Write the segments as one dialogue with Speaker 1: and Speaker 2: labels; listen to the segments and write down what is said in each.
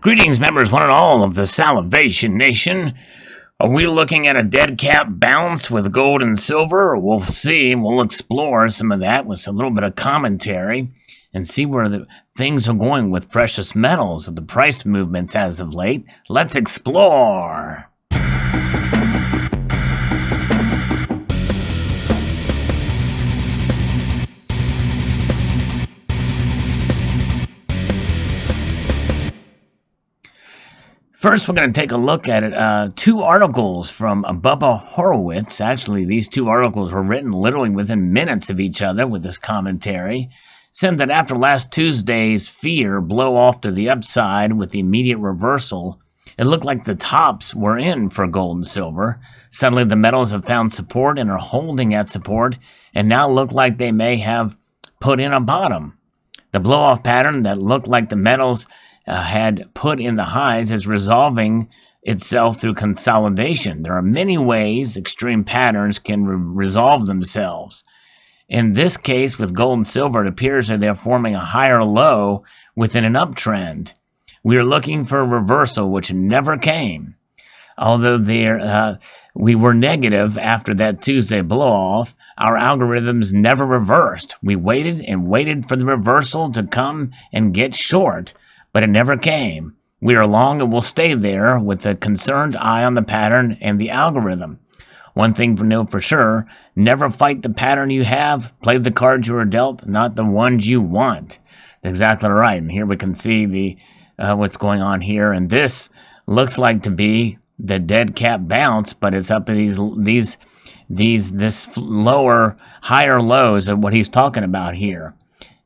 Speaker 1: Greetings, members, one and all of the Salivation Nation. Are we looking at a dead cat bounce with gold and silver? We'll see. We'll explore some of that with a little bit of commentary and see where the things are going with precious metals, with the price movements as of late. Let's explore. First, we're going to take a look at two articles from Bubba Horowitz. Actually, these two articles were written literally within minutes of each other with this commentary. Said that after last Tuesday's fear blow off to the upside with the immediate reversal, it looked like the tops were in for gold and silver. Suddenly, the metals have found support and are holding at support, and now look like they may have put in a bottom. The blow-off pattern that looked like the metals had put in the highs is resolving itself through consolidation. There are many ways extreme patterns can resolve themselves. In this case, with gold and silver, it appears that they're forming a higher low within an uptrend. We are looking for a reversal, which never came. Although we were negative after that Tuesday blow-off, our algorithms never reversed. We waited and waited for the reversal to come and get short, but it never came. We are long and will stay there with a concerned eye on the pattern and the algorithm. One thing to know for sure, never fight the pattern you have. Play the cards you are dealt, not the ones you want. Exactly right. And here we can see the what's going on here. And this looks like to be the dead cat bounce, but it's up to this lower, higher lows of what he's talking about here.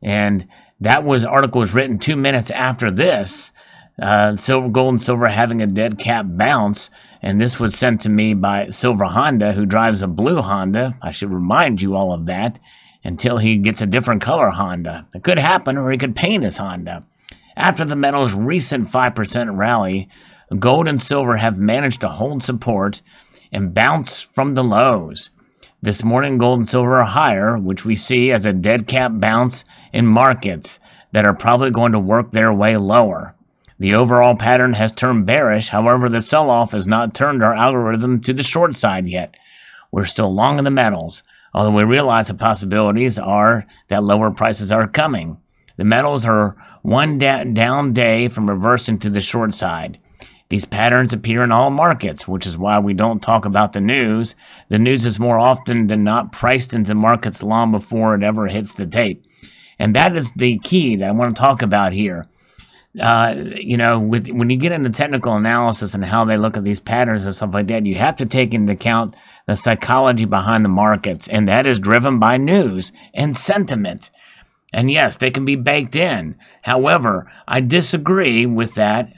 Speaker 1: And that article was written 2 minutes after this, gold and silver having a dead cat bounce, and this was sent to me by Silver Honda, who drives a blue Honda. I should remind you all of that until he gets a different color Honda. It could happen, or he could paint his Honda. After the metal's recent 5% rally, gold and silver have managed to hold support and bounce from the lows. This morning, gold and silver are higher, which we see as a dead cat bounce in markets that are probably going to work their way lower. The overall pattern has turned bearish. However, the sell-off has not turned our algorithm to the short side yet. We're still long in the metals, although we realize the possibilities are that lower prices are coming. The metals are one down day from reversing to the short side. These patterns appear in all markets, which is why we don't talk about the news. The news is more often than not priced into markets long before it ever hits the tape. And that is the key that I want to talk about here. When you get into technical analysis and how they look at these patterns and stuff like that, you have to take into account the psychology behind the markets, and that is driven by news and sentiment. And yes, they can be baked in. However, I disagree with that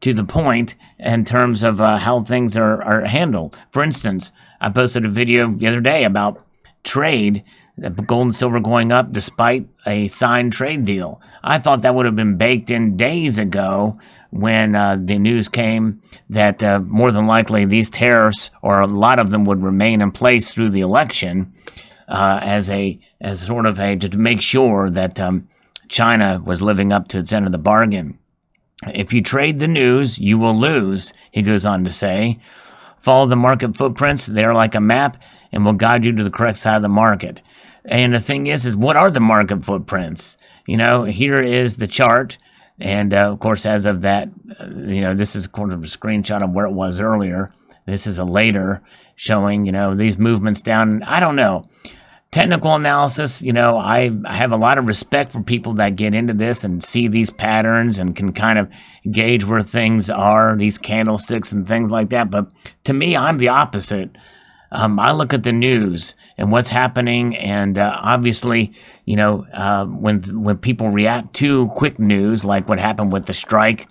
Speaker 1: to the point in terms of how things are handled. For instance, I posted a video the other day about trade, gold and silver going up despite a signed trade deal. I thought that would have been baked in days ago when the news came that more than likely these tariffs, or a lot of them, would remain in place through the election. To make sure that China was living up to its end of the bargain. If you trade the news, you will lose, he goes on to say. Follow the market footprints. They are like a map and will guide you to the correct side of the market. And the thing is what are the market footprints? Here is the chart. And, of course, as of that, this is kind of a screenshot of where it was earlier. This is a later showing, these movements down. I don't know. Technical analysis, I have a lot of respect for people that get into this and see these patterns and can kind of gauge where things are, these candlesticks and things like that. But to me, I'm the opposite. I look at the news and what's happening, and obviously, when people react to quick news, like what happened with the strike,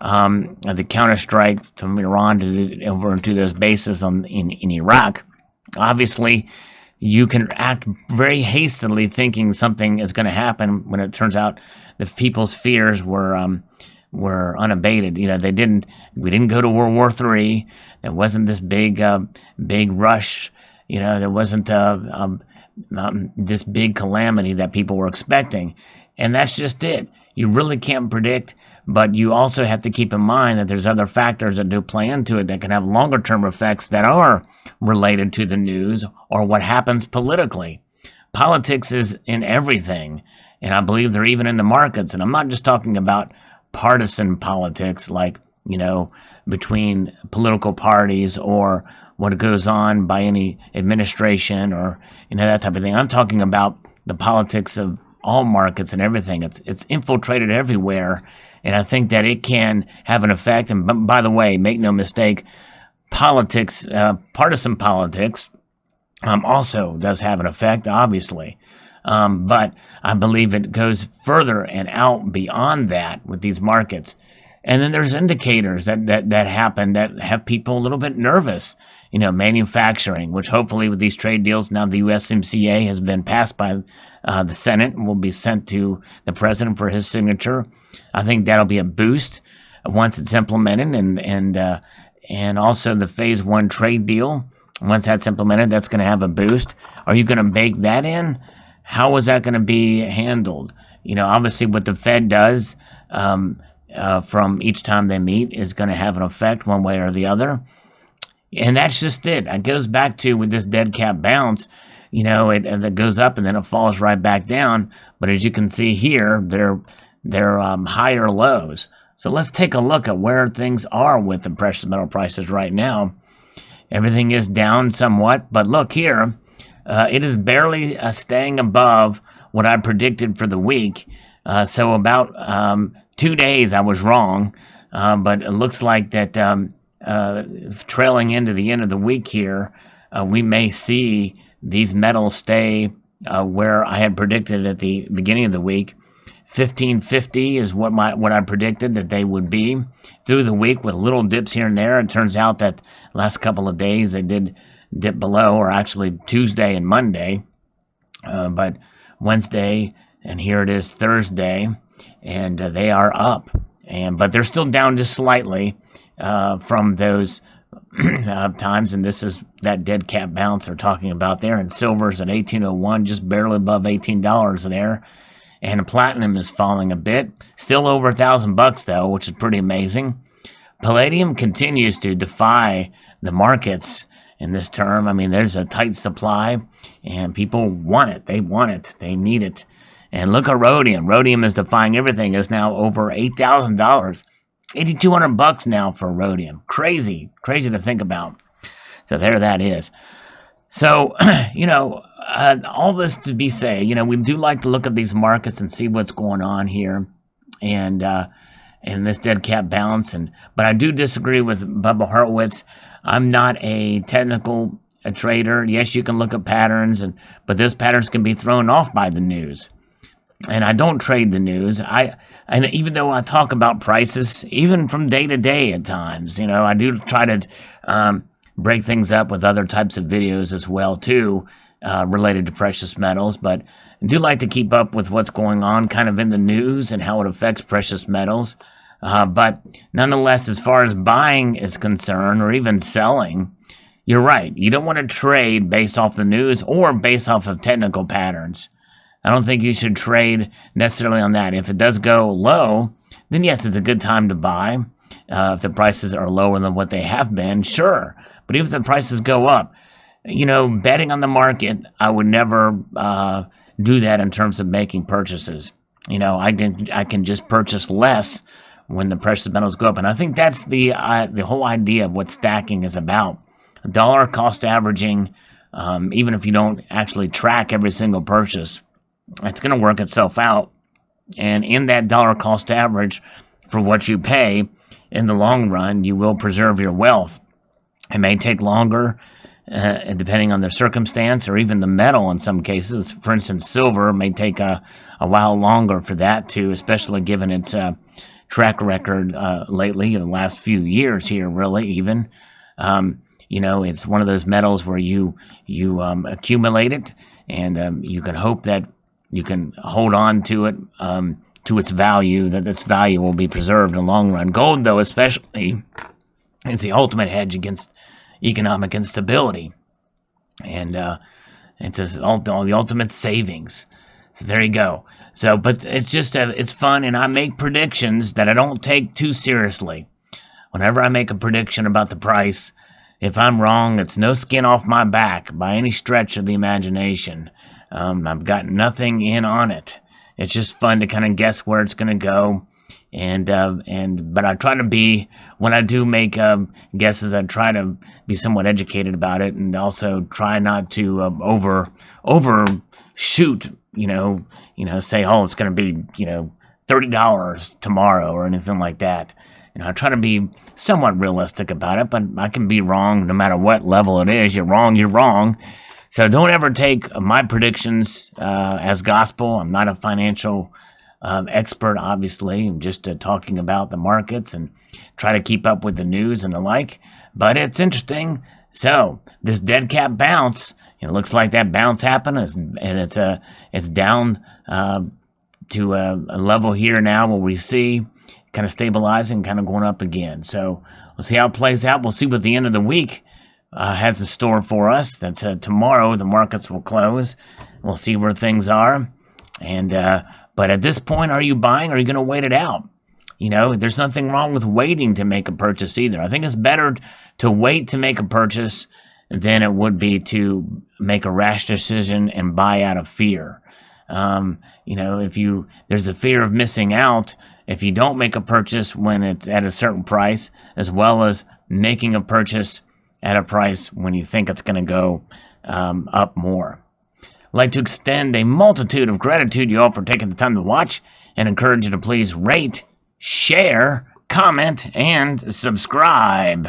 Speaker 1: the counter strike from Iran over into those bases in Iraq, obviously, you can act very hastily thinking something is going to happen when it turns out the people's fears were unabated. We didn't go to World War III. There wasn't this big rush. There wasn't this big calamity that people were expecting. And that's just it. you really can't predict, but you also have to keep in mind that there's other factors that do play into it that can have longer term effects that are related to the news or what happens politically. Politics is in everything, and I believe they're even in the markets. And I'm not just talking about partisan politics, like, between political parties or what goes on by any administration or, that type of thing. I'm talking about the politics of all markets and everything. It's infiltrated everywhere, and I think that it can have an effect. And by the way, make no mistake, politics, partisan politics, also does have an effect, obviously. But I believe it goes further and out beyond that with these markets. And then there's indicators that happen that have people a little bit nervous. Manufacturing, which hopefully with these trade deals, now the USMCA has been passed by the Senate and will be sent to the president for his signature. I think that'll be a boost once it's implemented, and also the phase 1 trade deal. Once that's implemented, that's going to have a boost. Are you going to bake that in? How is that going to be handled? Obviously what the Fed does from each time they meet is going to have an effect one way or the other. And that's just it. It goes back to with this dead cat bounce, it goes up and then it falls right back down. But as you can see here, they're higher lows. So let's take a look at where things are with the precious metal prices right now. Everything is down somewhat, but look here, it is barely staying above what I predicted for the week. So about 2 days I was wrong, but it looks like that trailing into the end of the week here, we may see these metals stay where I had predicted at the beginning of the week. 1550 is what I predicted that they would be through the week, with little dips here and there. It turns out that last couple of days they did dip below, or actually Tuesday and Monday, but Wednesday, and here it is Thursday, and they are up, but they're still down just slightly from those times, and this is that dead cat bounce they're talking about there. And silver's at 1801, just barely above $18 there. And platinum is falling a bit, still over $1,000 though, which is pretty amazing. Palladium continues to defy the markets in this term. I mean, there's a tight supply, and people want it. They want it. They need it. And look at rhodium. Rhodium is defying everything. It's now over $8,000, $8,200 now for rhodium. Crazy to think about. So there that is. So, all this to be say, we do like to look at these markets and see what's going on here, and this dead cat bounce. But I do disagree with Bubba Horowitz. I'm not a technical trader. Yes, you can look at patterns, but those patterns can be thrown off by the news. And I don't trade the news. And even though I talk about prices, even from day to day at times, I do try to break things up with other types of videos as well too, related to precious metals. But I do like to keep up with what's going on kind of in the news and how it affects precious metals. But nonetheless, as far as buying is concerned, or even selling, you're right. You don't want to trade based off the news or based off of technical patterns. I don't think you should trade necessarily on that. If it does go low, then yes, it's a good time to buy. If the prices are lower than what they have been, sure. But even if the prices go up, betting on the market, I would never do that in terms of making purchases. I can just purchase less when the precious metals go up. And I think that's the whole idea of what stacking is about. Dollar cost averaging, even if you don't actually track every single purchase, it's going to work itself out. And in that dollar cost average for what you pay, in the long run, you will preserve your wealth. It may take longer, depending on the circumstance, or even the metal in some cases. For instance, silver may take a while longer for that to, especially given its track record lately, in the last few years here, really, even. It's one of those metals where you accumulate it, and you can hope that you can hold on to it, to its value, that its value will be preserved in the long run. Gold, though, especially, is the ultimate hedge against economic instability, and it's the ultimate savings. So there you go. So, but it's just it's fun, and I make predictions that I don't take too seriously. Whenever I make a prediction about the price, if I'm wrong, it's no skin off my back by any stretch of the imagination. I've got nothing in on it. It's just fun to kind of guess where it's going to go. But I try to be, when I do make guesses, I try to be somewhat educated about it, and also try not to overshoot. Say, oh, it's going to be $30 tomorrow or anything like that. I try to be somewhat realistic about it, but I can be wrong no matter what level it is. You're wrong, you're wrong. So don't ever take my predictions as gospel. I'm not a financial expert, obviously. I'm just talking about the markets and try to keep up with the news and the like. But it's interesting. So this dead cat bounce, it looks like that bounce happened, and it's down to a level here now where we see kind of stabilizing, kind of going up again. So we'll see how it plays out. We'll see what the end of the week has in store for us. That's tomorrow. The markets will close. We'll see where things are. But at this point, are you buying, or are you going to wait it out? There's nothing wrong with waiting to make a purchase either. I think it's better to wait to make a purchase than it would be to make a rash decision and buy out of fear. There's a fear of missing out if you don't make a purchase when it's at a certain price, as well as making a purchase at a price when you think it's going to go up more. I'd like to extend a multitude of gratitude to you all for taking the time to watch, and encourage you to please rate, share, comment, and subscribe.